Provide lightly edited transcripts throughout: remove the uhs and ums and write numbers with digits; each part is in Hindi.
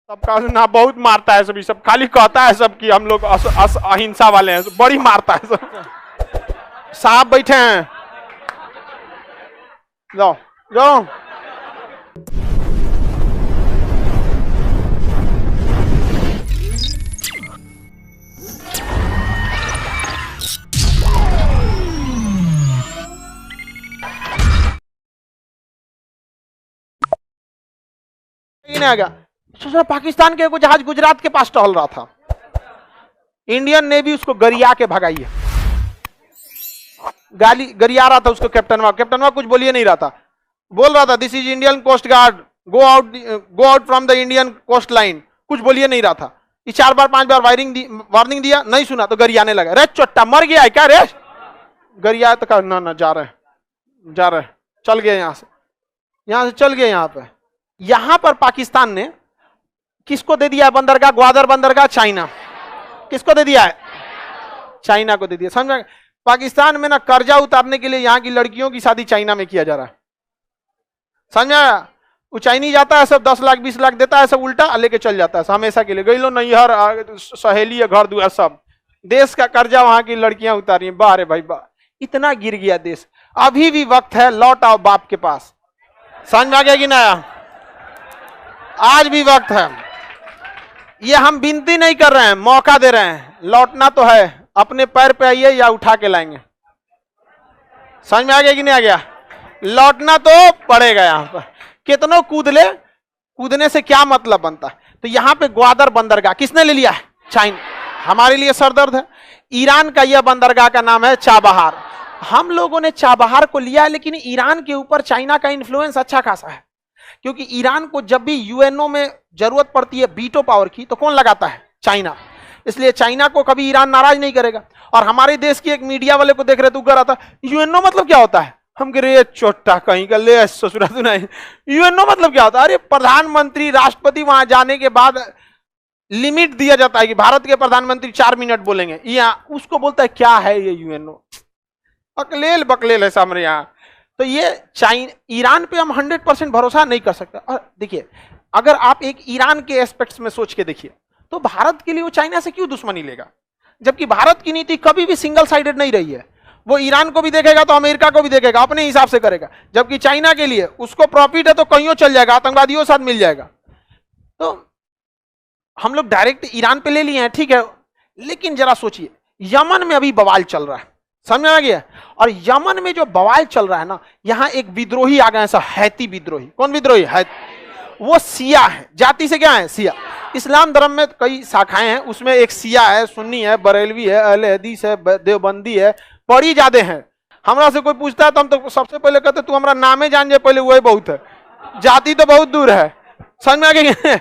सबका ना बहुत मारता है सभी, सब खाली कहता है सब कि हम लोग अहिंसा वाले हैं, बड़ी मारता है सब। साहब बैठे हैं, जाओ जाओ। नहीं आ गया। सोचा पाकिस्तान के कोई जहाज गुजरात के पास टहल रहा था, इंडियन नेवी उसको गरिया के भगाई है। गाली गरिया रहा था उसको कैप्टनवा कुछ बोलिए नहीं रहा था, बोल रहा था this is Indian coast guard, go out from the Indian coast line, कुछ बोलिए नहीं रहा था। ये 4 बार 5 बार वार्निंग दिया, नहीं सुना तो गरियाने लगा, रे चोट्टा मर गया है क्या रे? गरिया तो कहा ना जा रहे चल गए यहां से चल गए। यहां पर पाकिस्तान ने किसको दे दिया है बंदरगाह? ग्वादर बंदरगाह चाइना। किसको दे दिया है? चाइना को दे दिया। समझ में? पाकिस्तान में ना कर्जा उतारने के लिए यहाँ की लड़कियों की शादी चाइना में किया जा रहा है। समझ में? वो चाइनीज आता है, सब 10 लाख 20 लाख देता है, सब उल्टा लेके चल जाता है हमेशा के लिए। गई लो नैहर सहेली है, घर दुआ सब, देश का कर्जा वहां की लड़कियां उतारी। वाह रे भाई वाह, इतना गिर गया देश। अभी भी वक्त है, लौट आओ बाप के पास। समझ में आ गया कि ना? आज भी वक्त है। ये हम विनती नहीं कर रहे हैं, मौका दे रहे हैं। लौटना तो है, अपने पैर पे आइए या उठा के लाएंगे। समझ में आ गया कि नहीं आ गया? लौटना तो पड़ेगा। यहां पर कितनों कूदने से क्या मतलब बनता है? तो यहां पे ग्वादर बंदरगाह किसने ले लिया है? चाइना। हमारे लिए सरदर्द है। ईरान का यह बंदरगाह का नाम है चाबहार। हम लोगों ने चाबहार को लिया, लेकिन ईरान के ऊपर चाइना का इन्फ्लुएंस अच्छा खासा है, क्योंकि ईरान को जब भी यूएनओ में जरूरत पड़ती है वीटो पावर की, तो कौन लगाता है? चाइना। इसलिए चाइना को कभी ईरान नाराज नहीं करेगा। और हमारे देश की एक मीडिया वाले को देख रहे, तू कह रहा था यूएनओ मतलब क्या होता है? हम कह रहे चोट्टा कहीं का ले ससुरा सुना, यूएनओ मतलब क्या होता है? अरे प्रधानमंत्री राष्ट्रपति वहां जाने के बाद लिमिट दिया जाता है कि भारत के प्रधानमंत्री 4 मिनट बोलेंगे, या उसको बोलता है क्या है ये यूएनओ? बकलेल है सामने यहाँ। तो ये ईरान पे हम 100% भरोसा नहीं कर सकते। और देखिए, अगर आप एक ईरान के एस्पेक्ट्स में सोच के देखिए, तो भारत के लिए वो चाइना से क्यों दुश्मनी लेगा? जबकि भारत की नीति कभी भी सिंगल साइडेड नहीं रही है। वो ईरान को भी देखेगा तो अमेरिका को भी देखेगा, अपने हिसाब से करेगा। जबकि चाइना के लिए उसको प्रॉफिट है तो कहीं चल जाएगा, आतंकवादियों के साथ मिल जाएगा। तो हम लोग डायरेक्ट ईरान पे ले लिए हैं, ठीक है, लेकिन जरा सोचिए, यमन में अभी बवाल चल रहा है। समझ में आ गया? और यमन में जो बवाल चल रहा है ना, यहां एक विद्रोही आ गए हैं, हैती विद्रोही। कौन विद्रोही है? वो सिया है। जाति से क्या है? सिया। इस्लाम धर्म में कई शाखाएं हैं, उसमें एक सिया है, सुन्नी है, बरेलवी है, अहले हदीस है, देवबंदी है, बड़ी ज्यादा है। हमरा से कोई पूछता है तो हम तो सबसे पहले कहते तू हमारा नामे जान जाए पहले, वही बहुत है, जाति तो बहुत दूर है। समझ में आ गया?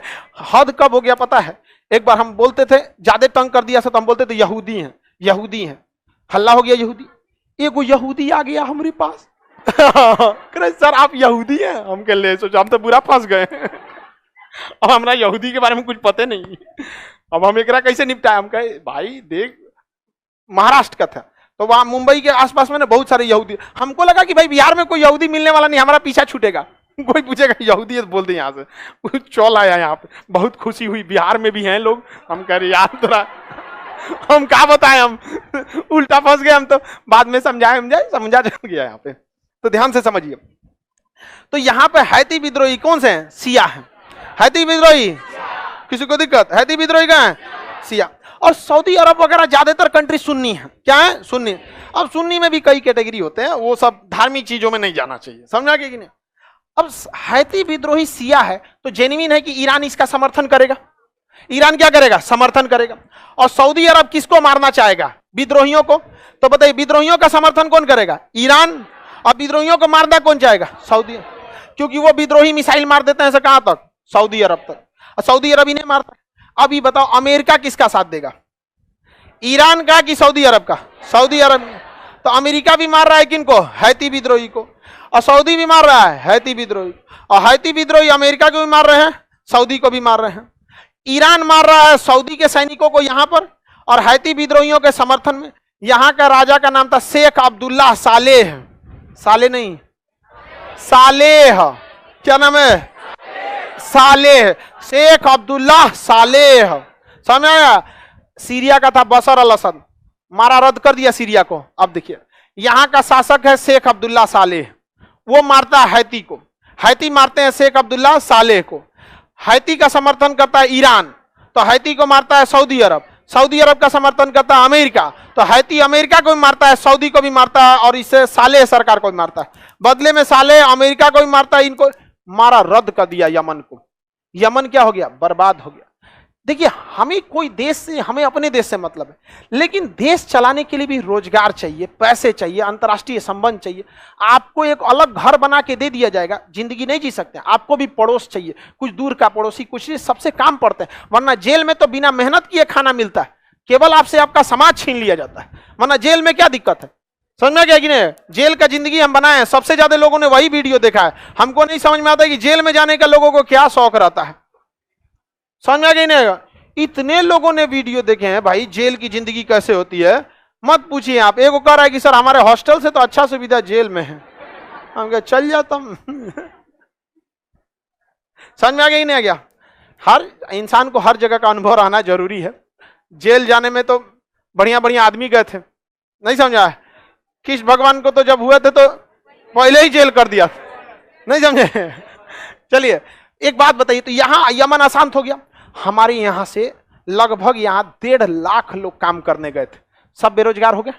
हद कब हो गया पता है? एक बार हम बोलते थे, ज्यादा तंग कर दिया तो हम बोलते थे यहूदी हैं, यहूदी हैं, हल्ला हो गया यहूदी। एक यहूदी आ गया हमारे पास सर आप यहूदी हैं? हम कह ले सोचो, हम तो बुरा फंस गए अब हमरा यहूदी के बारे में कुछ पता नहीं। अब हम एकरा कैसे निपटाए? हम कहे भाई देख, महाराष्ट्र का था तो वहां मुंबई के आसपास में ना बहुत सारे यहूदी। हमको लगा कि भाई बिहार में कोई यहूदी मिलने वाला नहीं, हमारा पीछा छूटेगा, कोई पूछेगा यहूदी है तो बोल दे यहाँ से। चौल आया यहाँ पे, बहुत खुशी हुई, बिहार में भी हैं लोग। हम कह रहे यार थोड़ा हम क्या बताएं, हम उल्टा फंस गए। हम तो बाद में समझा गया यहाँ पे। तो ध्यान से समझिए, तो यहाँ पे हैती विद्रोही कौन से हैं? सिया है। हैती विद्रोही, किसी को दिक्कत? हैती विद्रोही का है सिया। और सऊदी अरब वगैरह ज्यादातर कंट्री सुन्नी है। क्या है? सुन्नी। अब सुन्नी में भी कई कैटेगरी होते हैं, वो सब धार्मिक चीजों में नहीं जाना चाहिए। समझा कि नहीं? अब हैती विद्रोही सिया है, तो जेन्युइन है कि ईरान इसका समर्थन करेगा। ईरान क्या करेगा? समर्थन करेगा। और सऊदी अरब किसको मारना चाहेगा? विद्रोहियों को। तो बताइए, विद्रोहियों का समर्थन कौन करेगा? ईरान। और विद्रोहियों को मारना कौन चाहेगा? सऊदी, क्योंकि वो विद्रोही मिसाइल मार देते हैं कहां तक? सऊदी अरब तक। और सऊदी अरब ही नहीं मारता। अब ये बताओ, अमेरिका किसका साथ देगा? ईरान का कि सऊदी अरब का? सऊदी अरब। तो अमेरिका भी मार रहा है किनको? हैती विद्रोही को। और सऊदी भी मार रहा है हैती विद्रोही। और हैती विद्रोही अमेरिका को भी मार रहे हैं, सऊदी को भी मार रहे हैं। ईरान मार रहा है सऊदी के सैनिकों को यहां पर, और हैती विद्रोहियों के समर्थन में। यहां का राजा का नाम था शेख अब्दुल्ला सालेह। साले नहीं, सालेह। क्या नाम है? सालेह, शेख अब्दुल्ला सालेह, समझ आया। सीरिया का था बशर अल असद, मारा रद्द कर दिया सीरिया को। अब देखिए यहां का शासक है शेख अब्दुल्ला सालेह, वो मारता है हैती को, हैती मारते हैं शेख अब्दुल्ला सालेह को। हैती का समर्थन करता है ईरान, तो हैती को मारता है सऊदी अरब, सऊदी अरब का समर्थन करता है अमेरिका, तो हैती अमेरिका को भी मारता है, सऊदी को भी मारता है, और इससे सालेह सरकार को भी मारता है। बदले में सालेह अमेरिका को भी मारता है, इनको मारा रद्द कर दिया यमन को। यमन क्या हो गया? बर्बाद हो गया। देखिए हमें कोई देश से, हमें अपने देश से मतलब है, लेकिन देश चलाने के लिए भी रोजगार चाहिए, पैसे चाहिए, अंतर्राष्ट्रीय संबंध चाहिए। आपको एक अलग घर बना के दे दिया जाएगा, जिंदगी नहीं जी सकते। आपको भी पड़ोस चाहिए, कुछ दूर का पड़ोसी, कुछ सबसे काम पड़ते हैं। वरना जेल में तो बिना मेहनत किए खाना मिलता है, केवल आपसे आपका समाज छीन लिया जाता है। वरना जेल में क्या दिक्कत है? समझ में गया कि नहीं? जेल का जिंदगी हम बनाए हैं, सबसे ज्यादा लोगों ने वही वीडियो देखा है। हमको नहीं समझ में आता कि जेल में जाने का लोगों को क्या शौक रहता है। समझ में गई नहीं? इतने लोगों ने वीडियो देखे हैं भाई जेल की जिंदगी कैसे होती है, मत पूछिए आप। एक कह रहा है कि सर हमारे हॉस्टल से तो अच्छा सुविधा जेल में है। हम कहे चल जा तुम। समझ में आ गया ही नहीं आ गया? हर इंसान को हर जगह का अनुभव रहना जरूरी है। जेल जाने में तो बढ़िया बढ़िया आदमी गए थे, नहीं समझा? कृष्ण भगवान को तो जब हुए थे तो पहले ही जेल कर दिया, नहीं समझे? चलिए एक बात बताइए, तो यहां यमन अशांत हो गया। हमारे यहां से लगभग यहां 1.5 लाख लोग काम करने गए थे, सब बेरोजगार हो गए,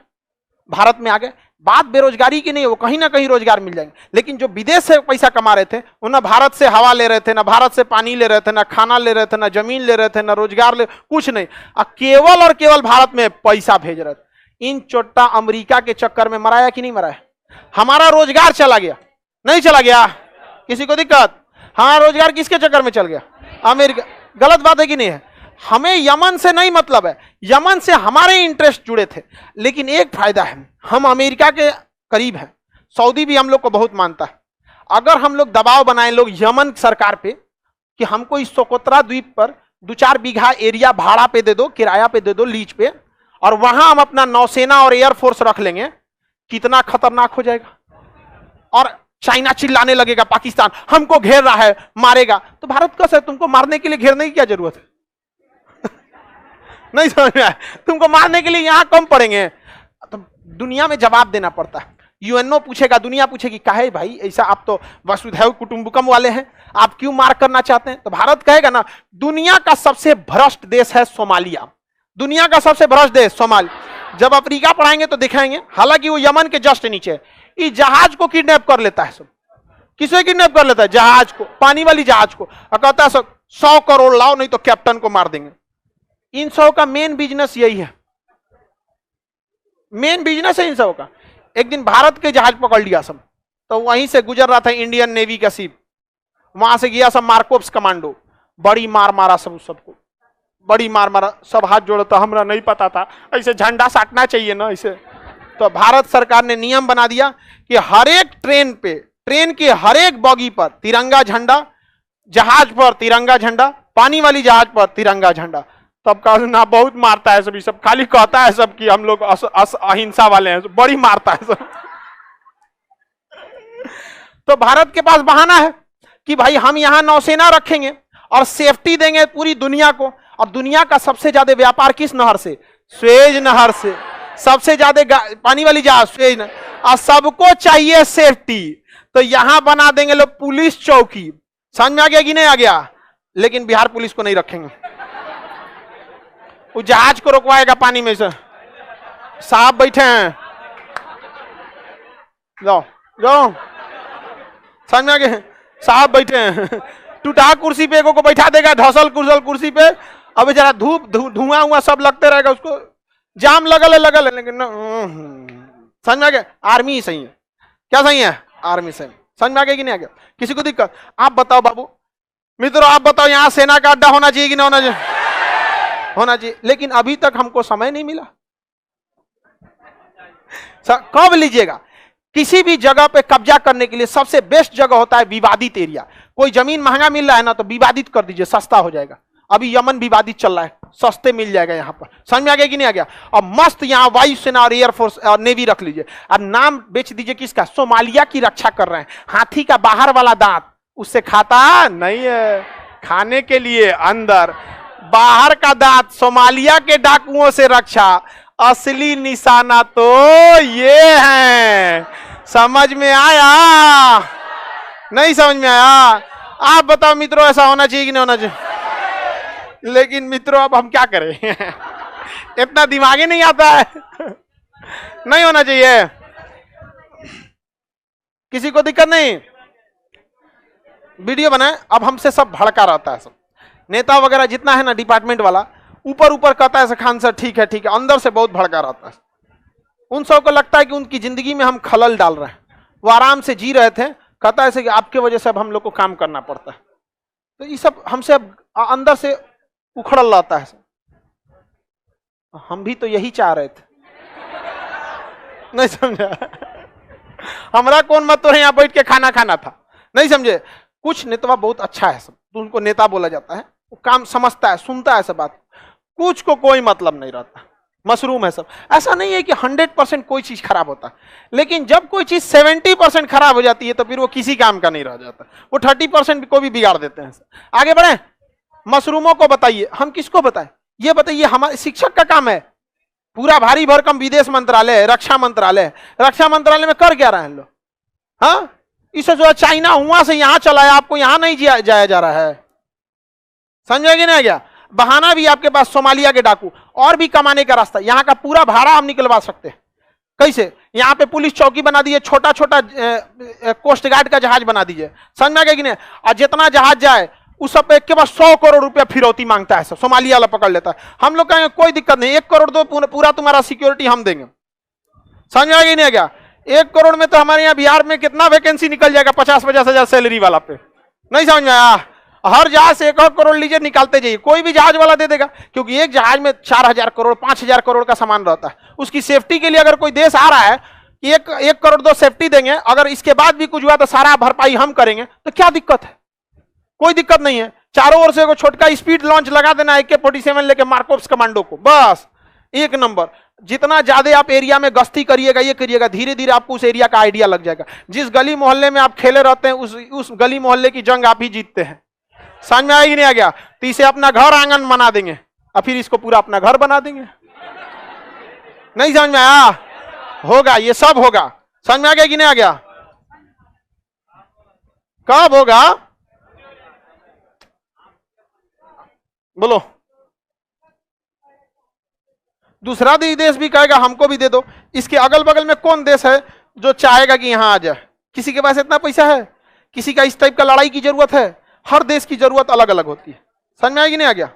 भारत में आ गए। बात बेरोजगारी की नहीं, वो कहीं ना कहीं रोजगार मिल जाएंगे। लेकिन जो विदेश से पैसा कमा रहे थे वो ना भारत से हवा ले रहे थे, ना भारत से पानी ले रहे थे, ना खाना ले रहे थे, ना जमीन ले रहे थे, ना रोजगार ले, कुछ नहीं। केवल और केवल भारत में पैसा भेज रहे थे। इन चोट्टा अमेरिका के चक्कर में मराया कि नहीं मराया? हमारा रोजगार चला गया, नहीं चला गया? किसी को दिक्कत? हमारा रोजगार किसके चक्कर में चल गया? अमेरिका। गलत बात है कि नहीं है? हमें यमन से नहीं मतलब है, यमन से हमारे इंटरेस्ट जुड़े थे। लेकिन एक फायदा है, हम अमेरिका के करीब हैं, सऊदी भी हम लोग को बहुत मानता है। अगर हम लोग दबाव बनाए लोग यमन सरकार पे कि हमको इस सोकोत्रा द्वीप पर 2-4 बीघा एरिया भाड़ा पे दे दो, किराया पे दे दो, लीज पे, और वहां हम अपना नौसेना और एयरफोर्स रख लेंगे, कितना खतरनाक हो जाएगा। और चाइना चिल्लाने लगेगा पाकिस्तान हमको घेर रहा है, मारेगा। तो भारत का सर तुमको मारने के लिए घेरने की क्या जरूरत है? नहीं समझ में आया? तुमको मारने के लिए यहां कम पड़ेंगे। तो दुनिया में जवाब देना पड़ता है। यूएनओ पूछेगा, दुनिया पूछेगी काहे भाई ऐसा, आप तो वसुधैव कुटुंबकम वाले हैं, आप क्यों मार करना चाहते हैं? तो भारत कहेगा ना, दुनिया का सबसे भ्रष्ट देश है सोमालिया, दुनिया का सबसे भ्रष्ट देश सोमालिया। जब अफ्रीका पढ़ाएंगे तो दिखाएंगे, हालांकि वो यमन के जस्ट नीचे। इस जहाज को किडनैप कर लेता है सब। किसे किडनैप कर लेता है? जहाज को, पानी वाली जहाज को, और कहता है सब 100 करोड़ लाओ नहीं तो कैप्टन को मार देंगे। इन सब का मेन बिजनेस यही है, मेन बिजनेस है इन सब का। एक दिन भारत के जहाज पकड़ लिया सब, तो वहीं से गुजर रहा था इंडियन नेवी का शिप, वहां से गया सब मार्कोप्स कमांडो, बड़ी मार मारा सब, सबको बड़ी मार मारा। सब हाथ जोड़ता, हमरा नहीं पता था, ऐसे झंडा साटना चाहिए ना ऐसे। तो भारत सरकार ने नियम बना दिया कि हर एक ट्रेन पे, ट्रेन के हर एक बॉगी पर तिरंगा झंडा, जहाज पर तिरंगा झंडा, पानी वाली जहाज पर तिरंगा झंडा। तब का ना बहुत मारता है सब, सब खाली कहता है सब कि हम लोग अहिंसा वाले हैं, बड़ी मारता है सब। तो भारत के पास बहाना है कि भाई हम यहां नौसेना रखेंगे और सेफ्टी देंगे पूरी दुनिया को। और दुनिया का सबसे ज्यादा व्यापार किस नहर से? स्वेज नहर से। सबसे ज्यादा पानी वाली जहाज स्वेज नहर, और सबको चाहिए सेफ्टी, तो यहां बना देंगे लोग पुलिस चौकी। समझ में आ गया कि नहीं आ गया? लेकिन बिहार पुलिस को नहीं रखेंगे, वो जहाज को रोकवाएगा पानी में से। साहब बैठे हैं, जाओ जाओ, समझ में आ गया? साहब बैठे हैं, टूटा कुर्सी पे को बैठा देगा, धसल कुर्सी पे। अब जरा धूप धुआं हुआ सब लगते रहेगा, उसको जाम लगल है लेकिन समझ में आ गया? आर्मी सही है। क्या सही है? आर्मी सही। समझ में आ गया कि नहीं आ गया? किसी को दिक्कत? आप बताओ बाबू मित्रों, आप बताओ यहाँ सेना का अड्डा होना चाहिए कि नहीं होना चाहिए? होना चाहिए। लेकिन अभी तक हमको समय नहीं मिला। कब लीजिएगा? किसी भी जगह पे कब्जा करने के लिए सबसे बेस्ट जगह होता है विवादित एरिया। कोई जमीन महंगा मिल रहा है ना, तो विवादित कर दीजिए, सस्ता हो जाएगा। अभी यमन विवादित चल रहा है, सस्ते मिल जाएगा यहाँ पर। समझ में आ गया कि नहीं आ गया? और मस्त यहाँ वायुसेना और एयरफोर्स और नेवी रख लीजिए। और नाम बेच दीजिए किसका? सोमालिया की रक्षा कर रहे हैं। हाथी का बाहर वाला दांत उससे खाता नहीं है, खाने के लिए अंदर, बाहर का दांत सोमालिया के डाकुओं से रक्षा, असली निशाना तो ये है। समझ में आया? नहीं समझ में आया? आप बताओ मित्रों, ऐसा होना चाहिए कि नहीं होना चाहिए? लेकिन मित्रों अब हम क्या करें इतना दिमाग ही नहीं आता है नहीं होना चाहिए। किसी को दिक्कत नहीं, वीडियो बनाए। अब हमसे सब भड़का रहता है, सब नेता वगैरह जितना है ना डिपार्टमेंट वाला, ऊपर ऊपर कहता है खान सर ठीक है ठीक है, अंदर से बहुत भड़का रहता है। उन सब को लगता है कि उनकी जिंदगी में हम खलल डाल रहे हैं। वो आराम से जी रहे थे, कहता है कि आपके वजह से अब हम लोग को काम करना पड़ता है। तो ये सब हमसे अब अंदर से उखड़ल रहता है। हम भी तो यही चाह रहे थे नहीं समझा? हमारा कौन मत तो यहाँ बैठ के खाना खाना था, नहीं समझे? कुछ नेता बहुत अच्छा है, सब तो उनको नेता बोला जाता है, वो काम समझता है, सुनता है सब बात, कुछ को कोई मतलब नहीं रहता, मशरूम है सब। ऐसा नहीं है कि 100% कोई चीज खराब होता है, लेकिन जब कोई चीज 70% खराब हो जाती है तो फिर वो किसी काम का नहीं रह जाता, वो 30% को भी बिगाड़ देते हैं। आगे बढ़े, मशरूमों को बताइए। हम किसको बताएं? ये बताइए, हमारे शिक्षक का काम है। पूरा भारी भरकम विदेश मंत्रालय, रक्षा मंत्रालय में कर क्या रहे हैं लोग? हाँ, इसे जो चाइना हुआ से यहां चला है, आपको यहां नहीं जाया जा रहा है, समझे कि नहीं गया? बहाना भी आपके पास सोमालिया के डाकू, और भी कमाने का रास्ता। यहाँ का पूरा भाड़ा हम निकलवा सकते हैं। कैसे? यहाँ पे पुलिस चौकी बना दीजिए, छोटा छोटा कोस्ट गार्ड का जहाज बना दीजिए, समझ में आ गया कि नहीं? और जितना जहाज जाए उस सब पे एक के बाद 100 करोड़ रुपया फिरौती मांगता है, सब सोमालिया वाला पकड़ लेता है। हम लोग कहेंगे कोई दिक्कत नहीं, 1 करोड़ दो, पूरा तुम्हारा सिक्योरिटी हम देंगे। समझ में आ गया कि नहीं आ गया? 1 करोड़ में तो हमारे यहाँ बिहार में कितना वैकेंसी निकल जाएगा, 50-50 हजार सैलरी वाला पे। नहीं समझ में आया? हर जहाज से 1 करोड़ लीजिए, निकालते जाइए, कोई भी जहाज वाला दे देगा, क्योंकि एक जहाज में 4000 करोड़ 5000 करोड़ का सामान रहता है। उसकी सेफ्टी के लिए अगर कोई देश आ रहा है कि 1 करोड़ दो सेफ्टी देंगे, अगर इसके बाद भी कुछ हुआ तो सारा भरपाई हम करेंगे, तो क्या दिक्कत है? कोई दिक्कत नहीं है। चारों ओर से छोटका स्पीड लॉन्च लगा देना AK-47 लेके मार्कोव्स कमांडो को, बस 1 नंबर। जितना ज्यादा आप एरिया में गश्ती करिएगा, ये करिएगा, धीरे धीरे आपको उस एरिया का आइडिया लग जाएगा। जिस गली मोहल्ले में आप खेले रहते हैं, उस गली मोहल्ले की जंग आप ही जीतते हैं। समझ में आएगी नहीं आ गया? तो इसे अपना घर आंगन बना देंगे और फिर इसको पूरा अपना घर बना देंगे। नहीं समझ में आया? होगा, ये सब होगा। समझ में आ गया कि नहीं आ गया? कब होगा बोलो? दूसरा देश भी कहेगा हमको भी दे दो। इसके अगल बगल में कौन देश है जो चाहेगा कि यहां आ जाए? किसी के पास इतना पैसा है? किसी का इस टाइप का लड़ाई की जरूरत है? हर देश की जरूरत अलग अलग होती है। समझ में आएगी नहीं आ गया?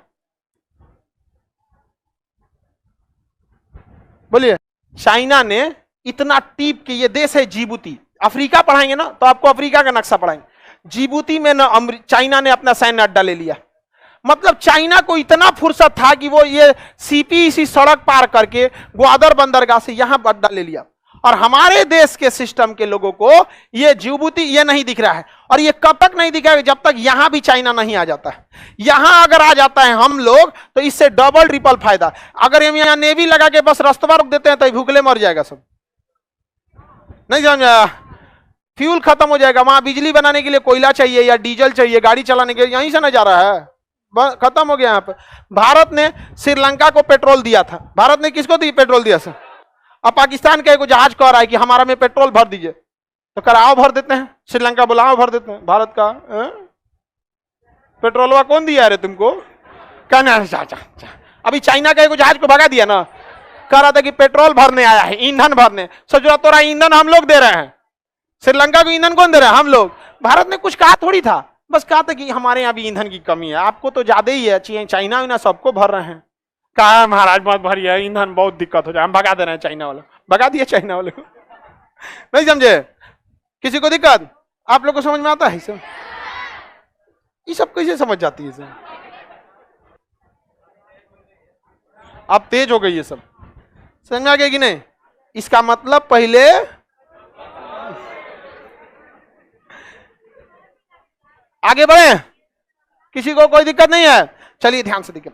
बोलिए। चाइना ने इतना टीप के, ये देश है जिबूती, अफ्रीका पढ़ाएंगे ना तो आपको अफ्रीका का नक्शा पढ़ाएंगे। जिबूती में ना चाइना ने अपना सैन्य अड्डा ले लिया। मतलब चाइना को इतना फुर्सत था कि वो ये CPEC सड़क पार करके ग्वादर बंदरगाह से यहां अड्डा ले लिया। और हमारे देश के सिस्टम के लोगों को ये जिबूती ये नहीं दिख रहा है। और ये कब तक नहीं दिखेगा? जब तक यहां भी चाइना नहीं आ जाता है। यहां अगर आ जाता है हम लोग तो इससे डबल ट्रिपल फायदा। अगर हम यहां नेवी लगा के बस रास्ता रोक देते हैं तो भूखले मर जाएगा सब। नहीं समझ आया? फ्यूल खत्म हो जाएगा। वहां बिजली बनाने के लिए कोयला चाहिए या डीजल चाहिए, गाड़ी चलाने के लिए यहीं से ना जा रहा है, खत्म हो गया। यहाँ पे भारत ने श्रीलंका को पेट्रोल दिया था। भारत ने किसको दी पेट्रोल दिया सर? अब पाकिस्तान का एक जहाज कह रहा है कि हमारा में पेट्रोल भर दीजिए, तो कराओ भर देते हैं। श्रीलंका बुलाओ भर देते हैं। भारत का पेट्रोलवा कौन दिया रे तुमको? कहना अभी चाइना का एक जहाज को भगा दिया ना, कह रहा था कि पेट्रोल भरने आया है, ईंधन भरने। सोचो तो रहा ईंधन हम लोग दे रहे हैं, श्रीलंका को ईंधन कौन दे रहा है? हम लोग। भारत ने कुछ कहा थोड़ी था, बस कहा था कि हमारे यहाँ भी ईंधन की कमी है, आपको तो ज्यादा ही है, चाइना ना सबको भर रहे हैं। कहा महाराज मत भरिए, ईंधन बहुत दिक्कत हो जाए, हम भगा दे रहे हैं चाइना वाले। भगा दिए चाइना वाले को। नहीं समझे? किसी को दिक्कत? आप लोग को समझ में आता है सब? ये सब कैसे समझ जाती है सब? अब तेज हो गई ये सब, समझ में आ गया कि नहीं? इसका मतलब पहले आगे बढ़े, किसी को कोई दिक्कत नहीं है? चलिए ध्यान से देखिए।